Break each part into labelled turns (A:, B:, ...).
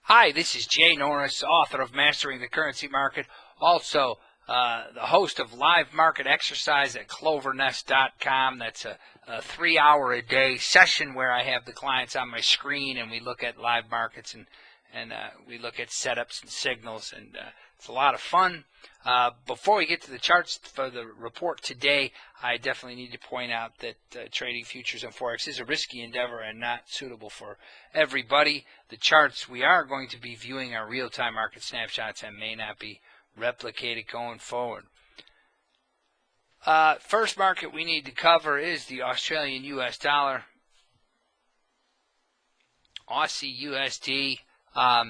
A: Hi, this is Jay Norris, author of Mastering the Currency Market, also the host of Live Market Exercise at Clovernest.com. That's a 3-hour-a-day session where I have the clients on my screen and we look at live markets and we look at setups and signals, and it's a lot of fun. Before we get to the charts for the report today, I definitely need to point out that trading futures and Forex is a risky endeavor and not suitable for everybody. The charts, we are going to be viewing our real-time market snapshots and may not be replicated going forward. First market we need to cover is the Australian US dollar, Aussie USD. I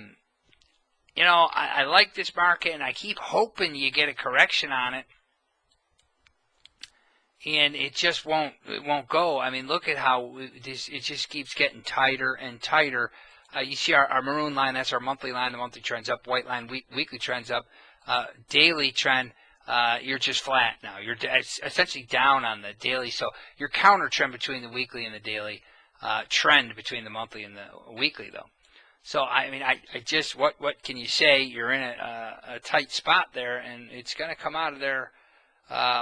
A: like this market, and I keep hoping you get a correction on it, and it just won't go. I mean, look at how it just keeps getting tighter and tighter. You see our maroon line, that's our monthly line. The monthly trend's up, white line, weekly trend's up. Daily trend, you're just flat now. You're essentially down on the daily, so your counter trend between the weekly and the daily, trend between the monthly and the weekly, though. So, I mean, I just, what can you say? You're in a tight spot there, and it's going to come out of there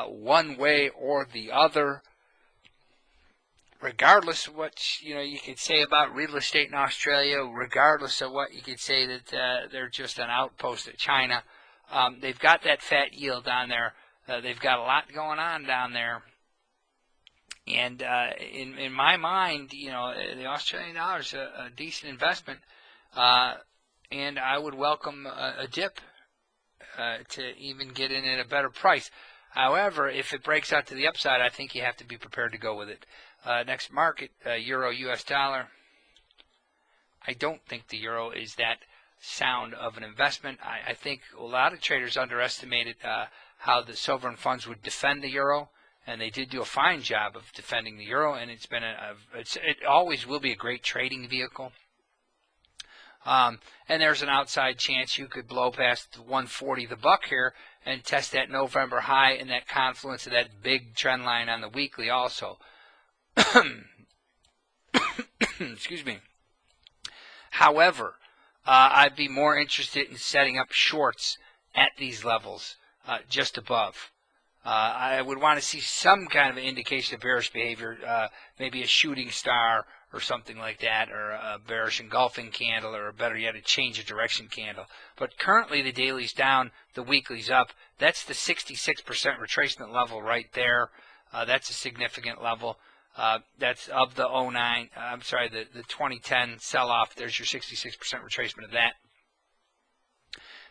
A: one way or the other, regardless of what, you could say about real estate in Australia, regardless of what you could say that they're just an outpost of China. They've got that fat yield down there. They've got a lot going on down there. And in my mind, the Australian dollar is a decent investment. And I would welcome a dip to even get in at a better price. However, if it breaks out to the upside, I think you have to be prepared to go with it. Next market, Euro US dollar. I don't think the euro is that sound of an investment. I think a lot of traders underestimated how the sovereign funds would defend the euro, and they did do a fine job of defending the euro, and it's been it always will be a great trading vehicle. And there's an outside chance you could blow past 140 the buck here and test that November high and that confluence of that big trend line on the weekly also. Excuse me. However, I'd be more interested in setting up shorts at these levels, just above. I would want to see some kind of an indication of bearish behavior, maybe a shooting star or something like that, or a bearish engulfing candle, or better yet, a change of direction candle. But currently the daily's down, the weekly's up. That's the 66% retracement level right there. That's a significant level. That's of the 2010 sell-off. There's your 66% retracement of that.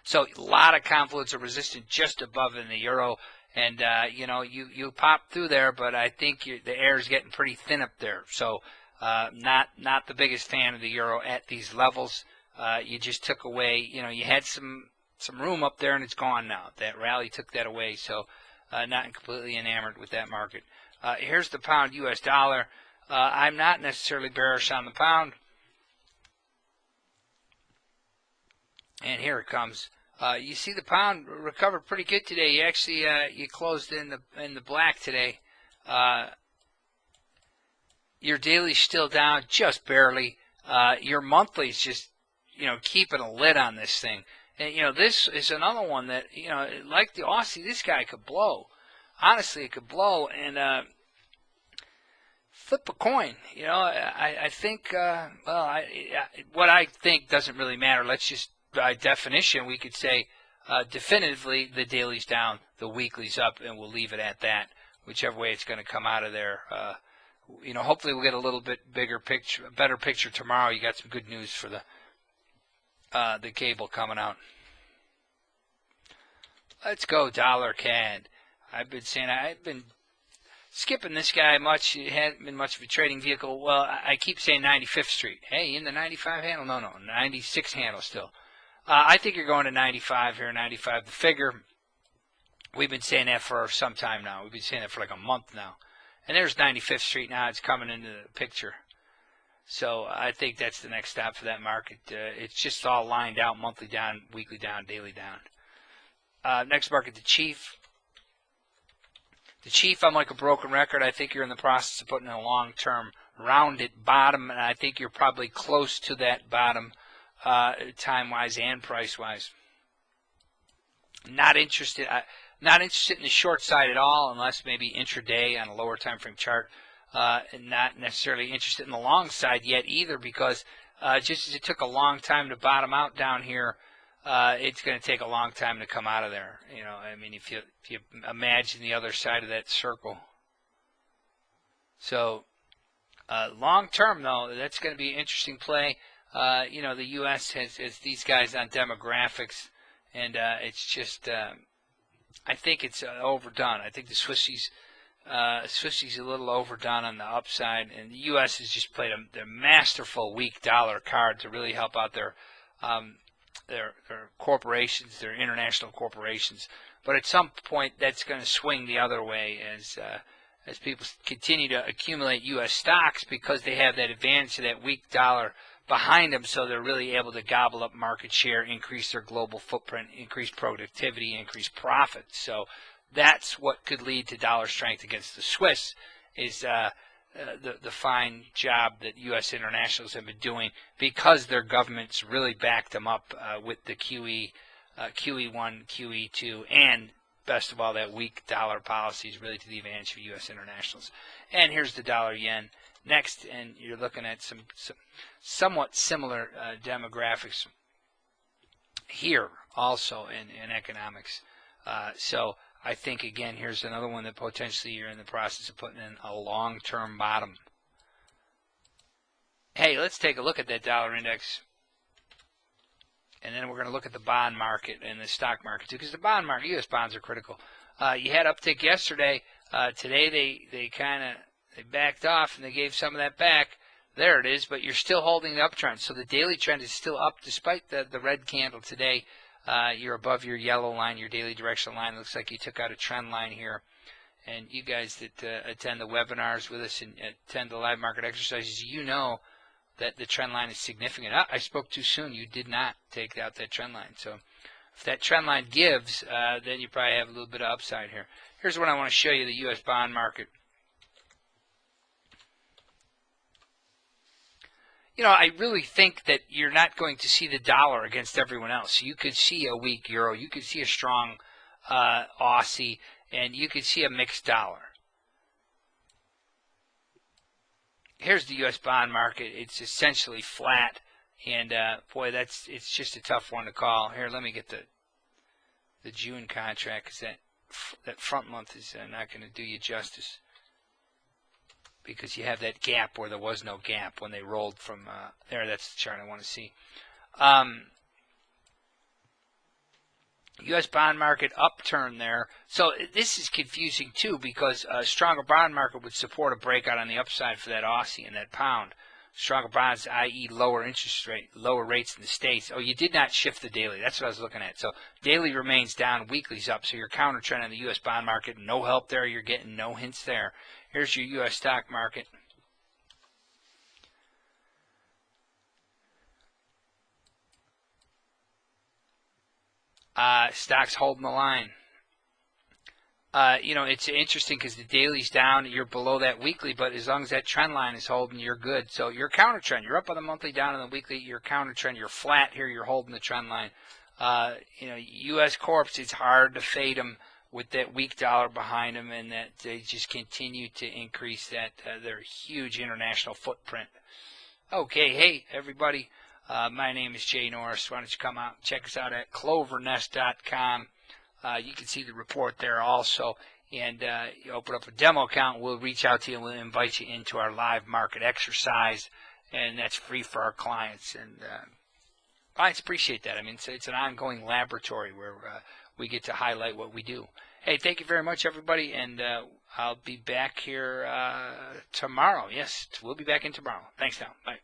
A: So a lot of confluence of resistance just above in the euro. And, you pop through there, but I think the air is getting pretty thin up there. So not the biggest fan of the euro at these levels. You just took away, you had some room up there, and it's gone now. That rally took that away, so not completely enamored with that market. Here's the pound US dollar. I'm not necessarily bearish on the pound. And here it comes. You see the pound recovered pretty good today. You actually you closed in the black today. Your daily's still down just barely. Your monthly's just keeping a lid on this thing. And this is another one that like the Aussie, this guy could blow. Honestly, it could blow and flip a coin. I think what I think doesn't really matter. Let's just, by definition, we could say definitively the daily's down, the weekly's up, and we'll leave it at that. Whichever way it's going to come out of there. Hopefully we'll get a little bit better picture tomorrow. You got some good news for the cable coming out. Let's go dollar CAD. I've been skipping this guy much. It hadn't been much of a trading vehicle. Well, I keep saying 95th Street. Hey, in the 95 handle? No, 96 handle still. I think you're going to 95 here, 95 the figure. We've been saying that for some time now. We've been saying that for like a month now. And there's 95th Street now. It's coming into the picture. So I think that's the next stop for that market. It's just all lined out, monthly down, weekly down, daily down. Next market, the Chief. The Chief, I'm like a broken record. I think you're in the process of putting in a long-term rounded bottom, and I think you're probably close to that bottom. time-wise and price-wise. Not interested in the short side at all, unless maybe intraday on a lower time frame chart. And not necessarily interested in the long side yet either, because just as it took a long time to bottom out down here, it's going to take a long time to come out of there. You know, I mean, if you imagine the other side of that circle. So long term, though, that's going to be an interesting play. You know, the U.S. has these guys on demographics, and it's just I think it's overdone. I think the Swissies a little overdone on the upside, and the U.S. has just played a masterful weak dollar card to really help out their corporations, their international corporations. But at some point, that's going to swing the other way as people continue to accumulate U.S. stocks, because they have that advantage of that weak dollar behind them, so they're really able to gobble up market share, increase their global footprint, increase productivity, increase profits. So that's what could lead to dollar strength against the Swiss, is the fine job that U.S. internationals have been doing, because their governments really backed them up with the QE1, QE2, and best of all, that weak dollar policy is really to the advantage of U.S. internationals. And here's the dollar yen next, and you're looking at some somewhat similar demographics here also in economics. So I think, again, here's another one that potentially you're in the process of putting in a long-term bottom. Hey, let's take a look at that dollar index. And then we're going to look at the bond market and the stock market too, because the bond market, U.S. bonds are critical. You had uptick yesterday. Today they backed off, and they gave some of that back. There it is, but you're still holding the uptrend. So the daily trend is still up despite the red candle today. You're above your yellow line, your daily directional line. It looks like you took out a trend line here. And you guys that attend the webinars with us and attend the live market exercises, you know that the trend line is significant. I spoke too soon. You did not take out that trend line. So if that trend line gives, then you probably have a little bit of upside here. Here's what I want to show you, the U.S. bond market. You know, I really think that you're not going to see the dollar against everyone else. You could see a weak euro. You could see a strong Aussie. And you could see a mixed dollar. Here's the U.S. bond market. It's essentially flat. And, boy, it's just a tough one to call. Here, let me get the June contract, because that front month is not going to do you justice, because you have that gap where there was no gap when they rolled from there. That's the chart I want to see. U.S. bond market upturn there. So this is confusing too, because a stronger bond market would support a breakout on the upside for that Aussie and that pound. Stronger bonds, i.e. lower interest rate, lower rates in the States. Oh, you did not shift the daily. That's what I was looking at. So daily remains down, weekly's up. So your counter trend on the U.S. bond market, no help there. You're getting no hints there. Here's your U.S. stock market. Stocks holding the line. You know, it's interesting because the daily's down, you're below that weekly, but as long as that trend line is holding, you're good. So your counter trend, you're up on the monthly, down on the weekly. Your counter trend, you're flat here, you're holding the trend line. You know, U.S. corps, it's hard to fade them with that weak dollar behind them, and that they just continue to increase that their huge international footprint. Okay, hey everybody. My name is Jay Norris. Why don't you come out and check us out at Clovernest.com. You can see the report there also. And you open up a demo account, we'll reach out to you and we'll invite you into our live market exercise. And that's free for our clients. And clients appreciate that. I mean, it's an ongoing laboratory where we get to highlight what we do. Hey, thank you very much, everybody. And I'll be back here tomorrow. Yes, we'll be back in tomorrow. Thanks now. Bye.